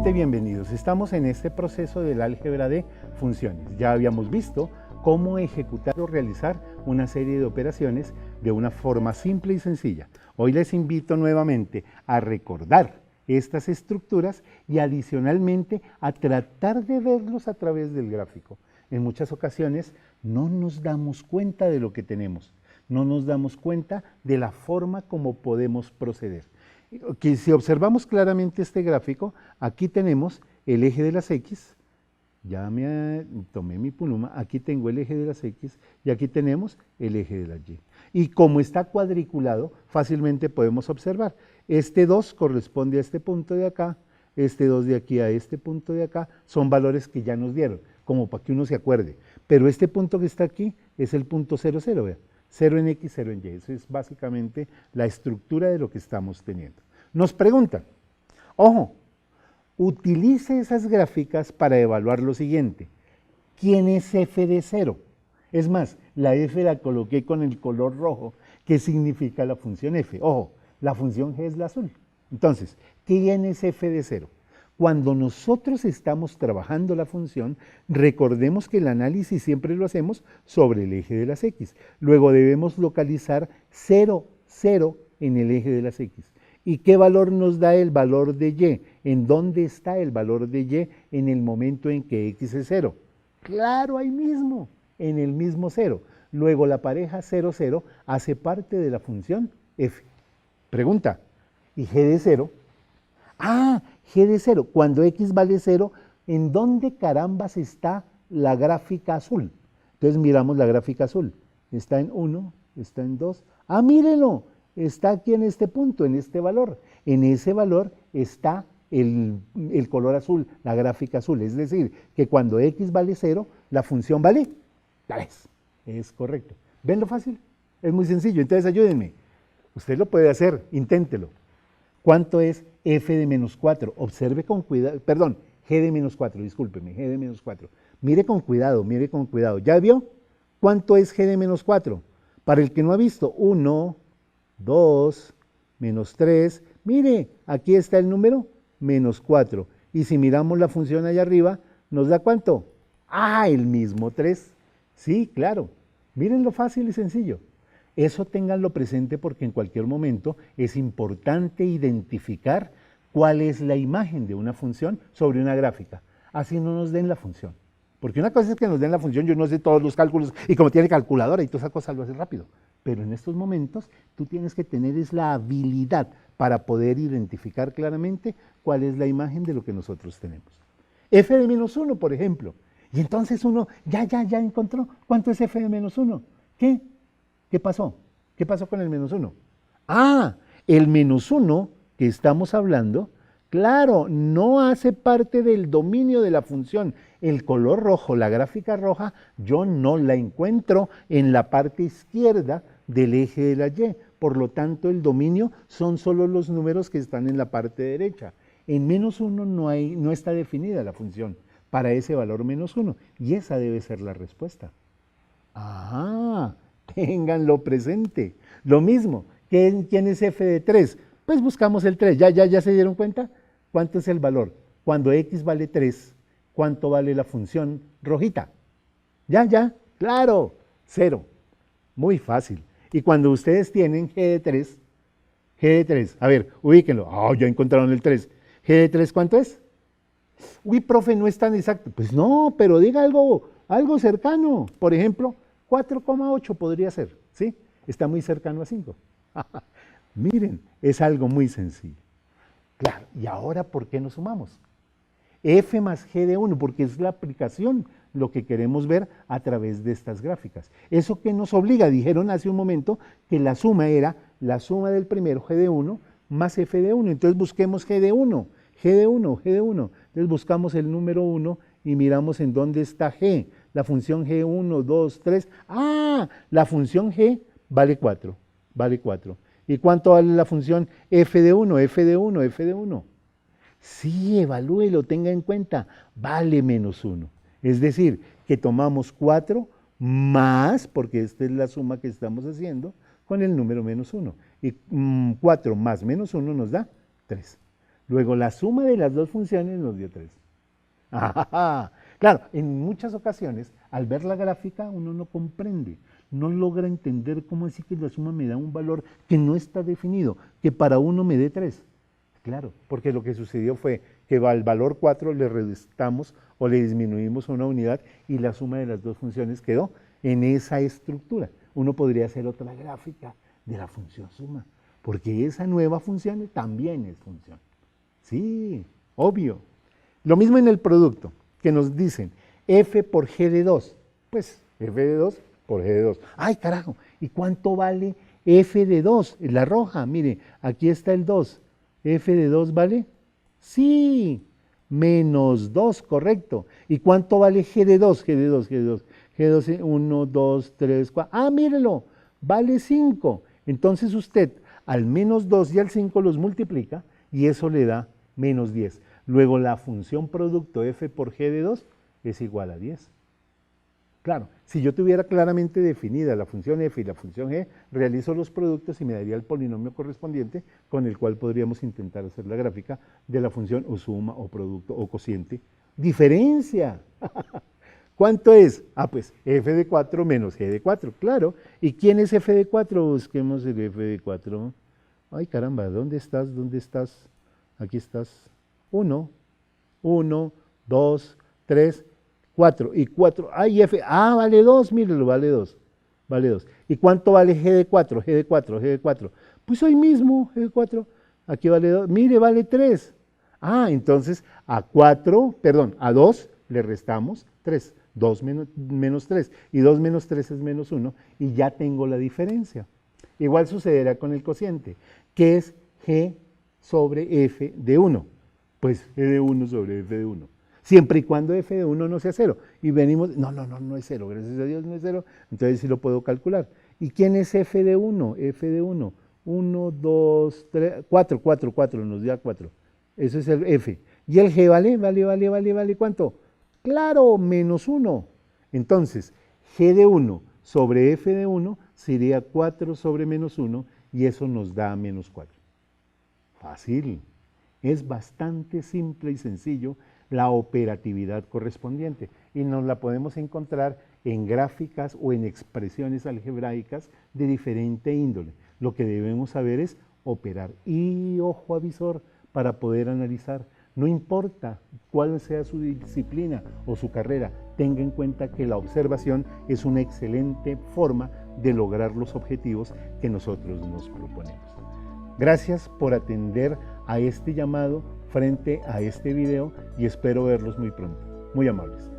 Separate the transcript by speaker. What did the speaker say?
Speaker 1: Nuevamente bienvenidos. Estamos en este proceso del álgebra de funciones. Ya habíamos visto cómo ejecutar o realizar una serie de operaciones de una forma simple y sencilla. Hoy les invito nuevamente a recordar estas estructuras y adicionalmente a tratar de verlos a través del gráfico. En muchas ocasiones no nos damos cuenta de lo que tenemos, no nos damos cuenta de la forma como podemos proceder. Que si observamos claramente este gráfico, aquí tenemos el eje de las X, ya tomé mi pluma, aquí tengo el eje de las X y aquí tenemos el eje de las Y. Y como está cuadriculado, fácilmente podemos observar, este 2 corresponde a este punto de acá, este 2 de aquí a este punto de acá, son valores que ya nos dieron, como para que uno se acuerde. Pero este punto que está aquí es el punto 0, 0, vea. 0 en X, 0 en Y. Eso es básicamente la estructura de lo que estamos teniendo. Nos preguntan, ojo, utilice esas gráficas para evaluar lo siguiente. ¿Quién es f de 0? Es más, la f la coloqué con el color rojo, que significa la función f. Ojo, la función g es la azul. Entonces, ¿quién es f de 0? Cuando nosotros estamos trabajando la función, recordemos que el análisis siempre lo hacemos sobre el eje de las X. Luego debemos localizar 0, 0 en el eje de las X. ¿Y qué valor nos da el valor de Y? ¿En dónde está el valor de Y en el momento en que X es 0? Claro, ahí mismo, en el mismo 0. Luego la pareja 0, 0 hace parte de la función f. Pregunta, ¿y g de 0? Ah, g de 0, cuando x vale 0, ¿en dónde carambas está la gráfica azul? Entonces miramos la gráfica azul. Está en 1, está en 2. ¡Ah, mírenlo! Está aquí en este punto, en este valor. En ese valor está el color azul, la gráfica azul. Es decir, que cuando x vale 0, la función vale 3. Es correcto. ¿Ven lo fácil? Es muy sencillo. Entonces ayúdenme. Usted lo puede hacer, inténtelo. ¿Cuánto es f de menos 4? Observe con cuidado, perdón, g de menos 4, discúlpeme, g de menos 4. Mire con cuidado, mire con cuidado. ¿Ya vio? ¿Cuánto es g de menos 4? Para el que no ha visto, 1, 2, menos 3. Mire, aquí está el número, menos 4. Y si miramos la función allá arriba, ¿nos da cuánto? Ah, el mismo 3. Sí, claro. Miren lo fácil y sencillo. Eso ténganlo presente porque en cualquier momento es importante identificar cuál es la imagen de una función sobre una gráfica. Así no nos den la función. Porque una cosa es que nos den la función, yo no sé todos los cálculos y como tiene calculadora y toda esa cosa lo hace rápido. Pero en estos momentos tú tienes que tener es la habilidad para poder identificar claramente cuál es la imagen de lo que nosotros tenemos. F de menos 1, por ejemplo. Y entonces uno ya encontró cuánto es f de menos 1. ¿Qué? ¿Qué pasó? ¿Qué pasó con el menos 1? Ah, el menos 1 que estamos hablando, claro, no hace parte del dominio de la función. El color rojo, la gráfica roja, yo no la encuentro en la parte izquierda del eje de la Y. Por lo tanto, el dominio son solo los números que están en la parte derecha. En menos 1 no está definida la función para ese valor menos 1. Y esa debe ser la respuesta. Ajá. Ténganlo presente. Lo mismo, ¿quién es f de 3? Pues buscamos el 3. ¿Ya se dieron cuenta? ¿Cuánto es el valor? Cuando x vale 3, ¿cuánto vale la función rojita? Claro, 0. Muy fácil. Y cuando ustedes tienen g de 3, a ver, ubíquenlo. Ya encontraron el 3. ¿G de 3 cuánto es? Uy, profe, no es tan exacto. Pues no, pero diga algo cercano. Por ejemplo, 4,8 podría ser, ¿sí? Está muy cercano a 5. Miren, es algo muy sencillo. Claro, ¿y ahora por qué nos sumamos? F más G de 1, porque es la aplicación lo que queremos ver a través de estas gráficas. Eso que nos obliga, dijeron hace un momento, que la suma era la suma del primero, G de 1, más F de 1. Entonces busquemos G de 1, G de 1, G de 1. Entonces buscamos el número 1 y miramos en dónde está G. La función G, 1, 2, 3. ¡Ah! La función G vale 4. Vale 4. ¿Y cuánto vale la función f de 1? F de 1, f de 1. Sí, evalúelo, tenga en cuenta. Vale menos 1. Es decir, que tomamos 4 más, porque esta es la suma que estamos haciendo, con el número menos 1. Y 4 más menos 1 nos da 3. Luego la suma de las dos funciones nos dio 3. Claro, en muchas ocasiones, al ver la gráfica, uno no comprende, no logra entender cómo es que la suma me da un valor que no está definido, que para uno me dé 3. Claro, porque lo que sucedió fue que al valor 4 le restamos o le disminuimos una unidad y la suma de las dos funciones quedó en esa estructura. Uno podría hacer otra gráfica de la función suma, porque esa nueva función también es función. Sí, obvio. Lo mismo en el producto, que nos dicen f por g de 2. Pues f de 2 por g de 2. ¡Ay, carajo! ¿Y cuánto vale f de 2? La roja, mire, aquí está el 2. ¿F de 2 vale? Sí, menos 2, correcto. ¿Y cuánto vale g de 2? G de 2, G de 2. G de 2, 1, 2, 3, 4. ¡Ah, mírelo! Vale 5. Entonces usted al menos 2 y al 5 los multiplica y eso le da menos 10. Luego la función producto f por g de 2 es igual a 10. Claro, si yo tuviera claramente definida la función f y la función g, realizo los productos y me daría el polinomio correspondiente con el cual podríamos intentar hacer la gráfica de la función o suma o producto o cociente. ¡Diferencia! ¿Cuánto es? Ah, pues f de 4 menos g de 4, claro. ¿Y quién es f de 4? Busquemos el f de 4. Ay, caramba, ¿dónde estás? ¿Dónde estás? Aquí estás. 1, 1, 2, 3, 4. Y 4, ay, f, vale 2, mírelo, vale 2. Vale 2. ¿Y cuánto vale g de 4? G de 4, G de 4. Pues hoy mismo, g de 4. Aquí vale 2. Mire, vale 3. Entonces a 2 le restamos 3. 2 menos 3. Y 2 menos 3 es menos 1. Y ya tengo la diferencia. Igual sucederá con el cociente, que es g sobre f de 1. Pues g de 1 sobre f de 1. Siempre y cuando f de 1 no sea 0. Y venimos, no es 0, gracias a Dios no es 0, entonces sí lo puedo calcular. ¿Y quién es f de 1? F de 1, 1, 2, 3, 4, 4, 4, nos da 4. Eso es el f. ¿Y el g vale cuánto? Claro, menos 1. Entonces, g de 1 sobre f de 1 sería 4 sobre menos 1 y eso nos da menos 4. Fácil. Es bastante simple y sencillo la operatividad correspondiente y nos la podemos encontrar en gráficas o en expresiones algebraicas de diferente índole. Lo que debemos saber es operar y ojo avisor para poder analizar. No importa cuál sea su disciplina o su carrera, tenga en cuenta que la observación es una excelente forma de lograr los objetivos que nosotros nos proponemos. Gracias por atender a este llamado frente a este video y espero verlos muy pronto. Muy amables.